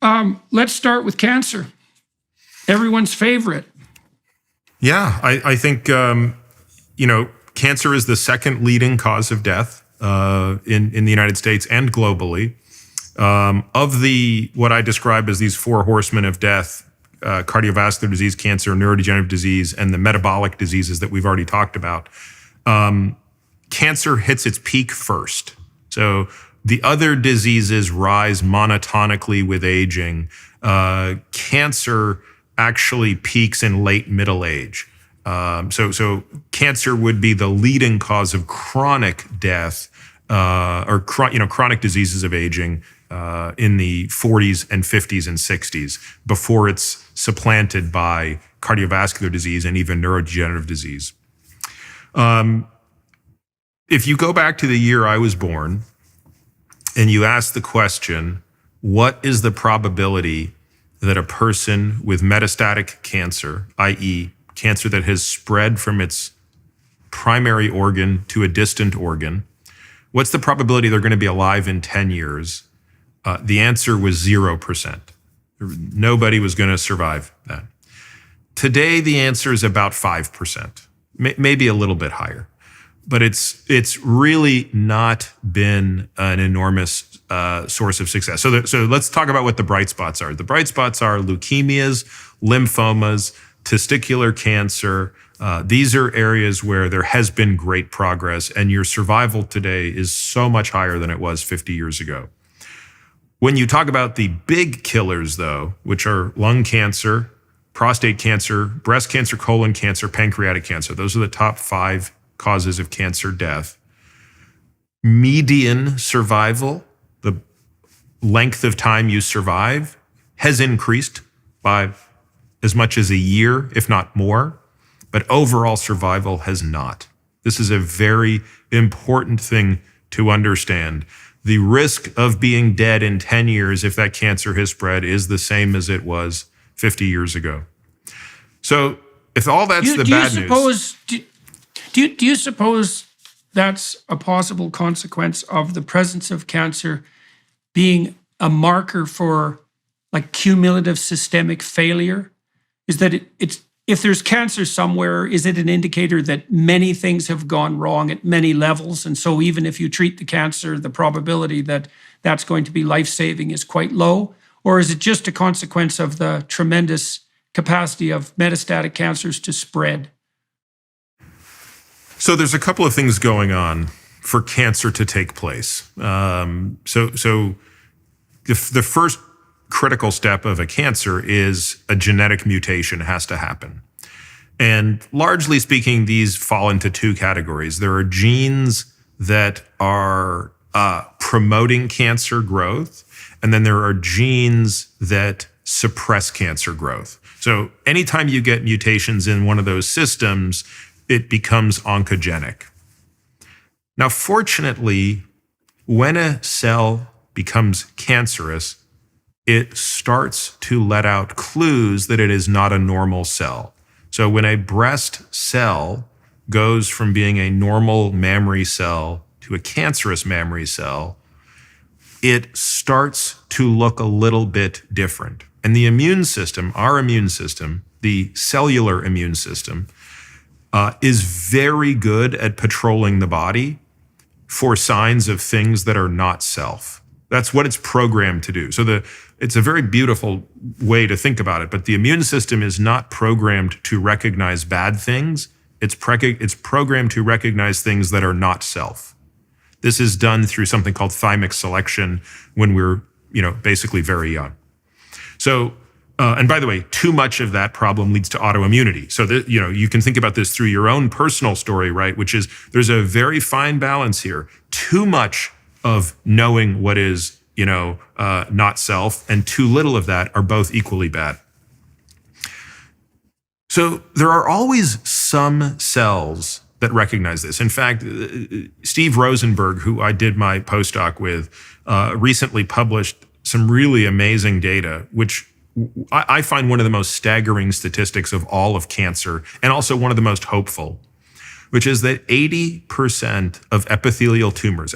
Let's start with cancer. Everyone's favorite. Yeah, I think, cancer is the second leading cause of death in the United States and globally. Of what I describe as these four horsemen of death, cardiovascular disease, cancer, neurodegenerative disease, and the metabolic diseases that we've already talked about, cancer hits its peak first. So the other diseases rise monotonically with aging. Cancer actually peaks in late middle age. So cancer would be the leading cause of chronic death chronic diseases of aging in the 40s and 50s and 60s before it's supplanted by cardiovascular disease and even neurodegenerative disease. If you go back to the year I was born and you ask the question, what is the probability that a person with metastatic cancer, i.e. cancer that has spread from its primary organ to a distant organ, what's the probability they're going to be alive in 10 years? The answer was 0%. Nobody was going to survive that. Today, the answer is about 5%, maybe a little bit higher. But it's really not been an enormous source of success. So let's talk about what the bright spots are. The bright spots are leukemias, lymphomas, testicular cancer. These are areas where there has been great progress, and your survival today is so much higher than it was 50 years ago. When you talk about the big killers, though, which are lung cancer, prostate cancer, breast cancer, colon cancer, pancreatic cancer, those are the top 5 causes of cancer death. Median survival, the length of time you survive, has increased by as much as a year, if not more, but overall survival has not. This is a very important thing to understand. The risk of being dead in 10 years if that cancer has spread is the same as it was 50 years ago. So if all that's the bad news... Do you suppose that's a possible consequence of the presence of cancer being a marker for like cumulative systemic failure? Is that it's if there's cancer somewhere, is it an indicator that many things have gone wrong at many levels? And so even if you treat the cancer, the probability that that's going to be life-saving is quite low? Or is it just a consequence of the tremendous capacity of metastatic cancers to spread? So there's a couple of things going on for cancer to take place. So the first critical step of a cancer is a genetic mutation has to happen. And largely speaking, these fall into 2 categories. There are genes that are promoting cancer growth, and then there are genes that suppress cancer growth. So anytime you get mutations in one of those systems, it becomes oncogenic. Now, fortunately, when a cell becomes cancerous, it starts to let out clues that it is not a normal cell. So when a breast cell goes from being a normal mammary cell to a cancerous mammary cell, it starts to look a little bit different. And the immune system, our immune system, the cellular immune system, is very good at patrolling the body for signs of things that are not self. That's what it's programmed to do. So it's a very beautiful way to think about it, but the immune system is not programmed to recognize bad things. It's programmed to recognize things that are not self. This is done through something called thymic selection when we're, basically very young. So, and by the way, too much of that problem leads to autoimmunity. So that, you can think about this through your own personal story, right? Which is there's a very fine balance here. Too much of knowing what is, not self, and too little of that are both equally bad. So there are always some cells that recognize this. In fact, Steve Rosenberg, who I did my postdoc with, recently published some really amazing data, which I find one of the most staggering statistics of all of cancer, and also one of the most hopeful, which is that 80% of epithelial tumors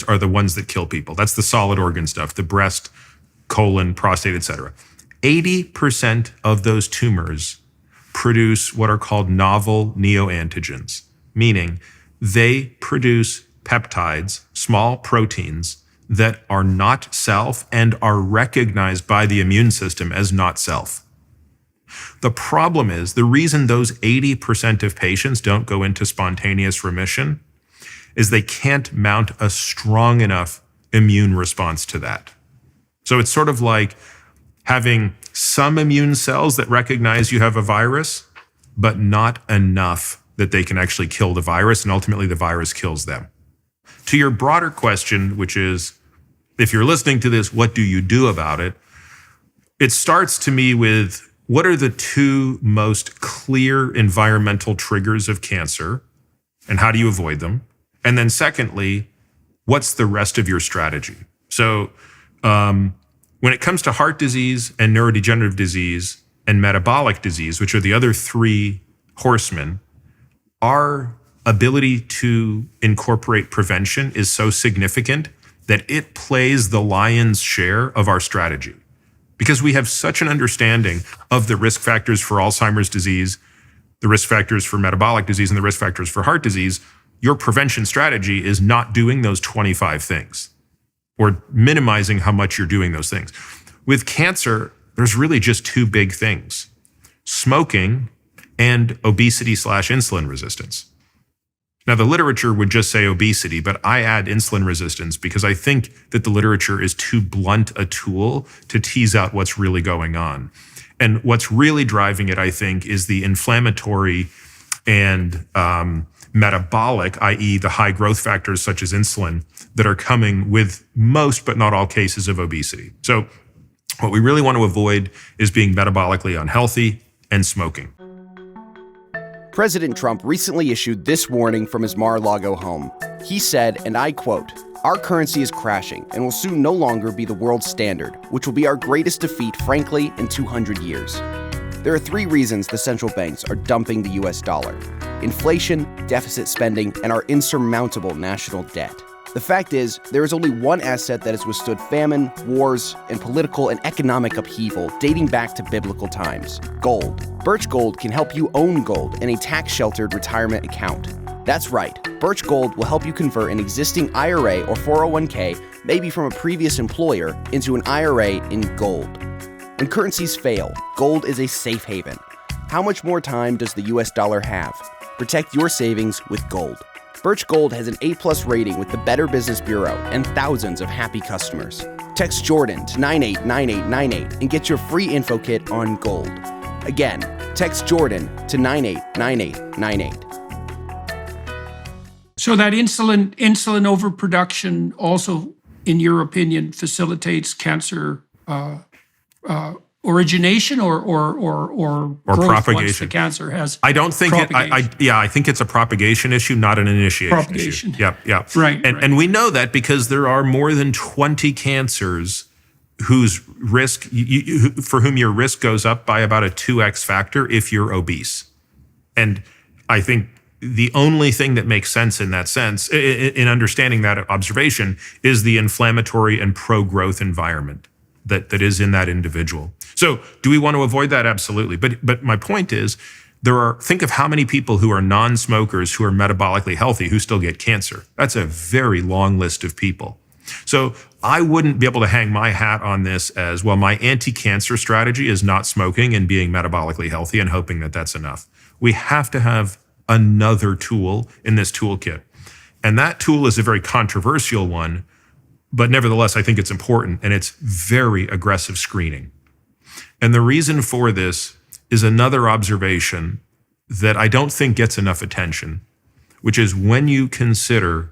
are the ones that kill people. That's the solid organ stuff, the breast, colon, prostate, etc. 80% of those tumors produce what are called novel neoantigens, meaning they produce peptides, small proteins that are not self and are recognized by the immune system as not self. The problem is the reason those 80% of patients don't go into spontaneous remission is they can't mount a strong enough immune response to that. So it's sort of like having some immune cells that recognize you have a virus, but not enough that they can actually kill the virus, and ultimately the virus kills them. To your broader question, which is, if you're listening to this, what do you do about it? It starts to me with, what are the two most clear environmental triggers of cancer, and how do you avoid them? And then secondly, what's the rest of your strategy? So when it comes to heart disease and neurodegenerative disease and metabolic disease, which are the other three horsemen, our ability to incorporate prevention is so significant that it plays the lion's share of our strategy. Because we have such an understanding of the risk factors for Alzheimer's disease, the risk factors for metabolic disease, and the risk factors for heart disease, your prevention strategy is not doing those 25 things or minimizing how much you're doing those things. With cancer, there's really just two big things: smoking and obesity/insulin resistance. Now, the literature would just say obesity, but I add insulin resistance because I think that the literature is too blunt a tool to tease out what's really going on. And what's really driving it, I think, is the inflammatory and metabolic, i.e. the high growth factors such as insulin, that are coming with most but not all cases of obesity. So what we really want to avoid is being metabolically unhealthy and smoking. President Trump recently issued this warning from his Mar-a-Lago home. He said, and I quote, "Our currency is crashing and will soon no longer be the world standard, which will be our greatest defeat, frankly, in 200 years. There are three reasons the central banks are dumping the US dollar: inflation, deficit spending, and our insurmountable national debt. The fact is, there is only one asset that has withstood famine, wars, and political and economic upheaval dating back to biblical times: gold. Birch Gold can help you own gold in a tax-sheltered retirement account. That's right, Birch Gold will help you convert an existing IRA or 401k, maybe from a previous employer, into an IRA in gold. When currencies fail, gold is a safe haven. How much more time does the US dollar have? Protect your savings with gold. Birch Gold has an A+ rating with the Better Business Bureau and thousands of happy customers. Text Jordan to 989898 and get your free info kit on gold. Again, text Jordan to 989898. So that insulin overproduction also, in your opinion, facilitates cancer origination or growth propagation. once the cancer has. I don't think I think it's a propagation issue, not an initiation issue. Yep. Right. And we know that because there are more than 20 cancers whose risk, for whom your risk goes up by about a 2x factor if you're obese. And I think the only thing that makes sense in that sense, in understanding that observation, is the inflammatory and pro-growth environment that is in that individual. So do we want to avoid that? Absolutely. But my point is, think of how many people who are non-smokers who are metabolically healthy who still get cancer. That's a very long list of people. So I wouldn't be able to hang my hat on this as, well, my anti-cancer strategy is not smoking and being metabolically healthy and hoping that that's enough. We have to have another tool in this toolkit. And that tool is a very controversial one, but nevertheless, I think it's important, and it's very aggressive screening. And the reason for this is another observation that I don't think gets enough attention, which is when you consider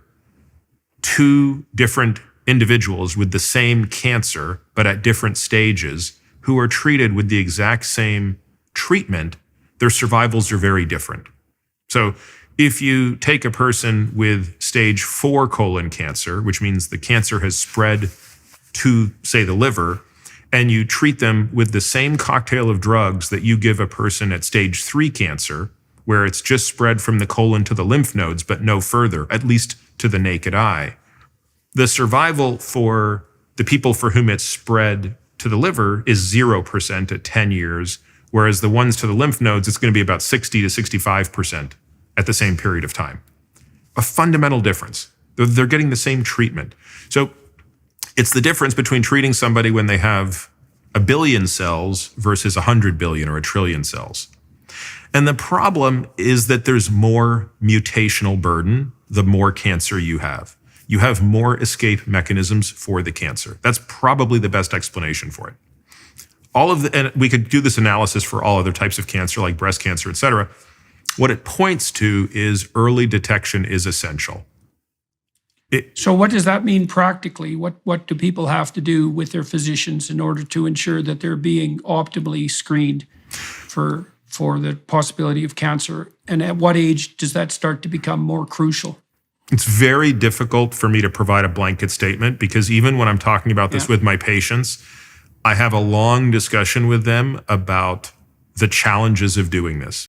two different individuals with the same cancer, but at different stages, who are treated with the exact same treatment, their survivals are very different. So if you take a person with stage 4 colon cancer, which means the cancer has spread to, say, the liver, and you treat them with the same cocktail of drugs that you give a person at stage 3 cancer, where it's just spread from the colon to the lymph nodes, but no further, at least to the naked eye, the survival for the people for whom it's spread to the liver is 0% at 10 years, whereas the ones to the lymph nodes, it's going to be about 60 to 65% at the same period of time. A fundamental difference. They're getting the same treatment. So it's the difference between treating somebody when they have 1 billion cells versus 100 billion or 1 trillion cells. And the problem is that there's more mutational burden the more cancer you have. You have more escape mechanisms for the cancer. That's probably the best explanation for it. And we could do this analysis for all other types of cancer like breast cancer, et cetera. What it points to is early detection is essential. So what does that mean practically? What do people have to do with their physicians in order to ensure that they're being optimally screened for the possibility of cancer? And at what age does that start to become more crucial? It's very difficult for me to provide a blanket statement because even when I'm talking about this with my patients, I have a long discussion with them about the challenges of doing this.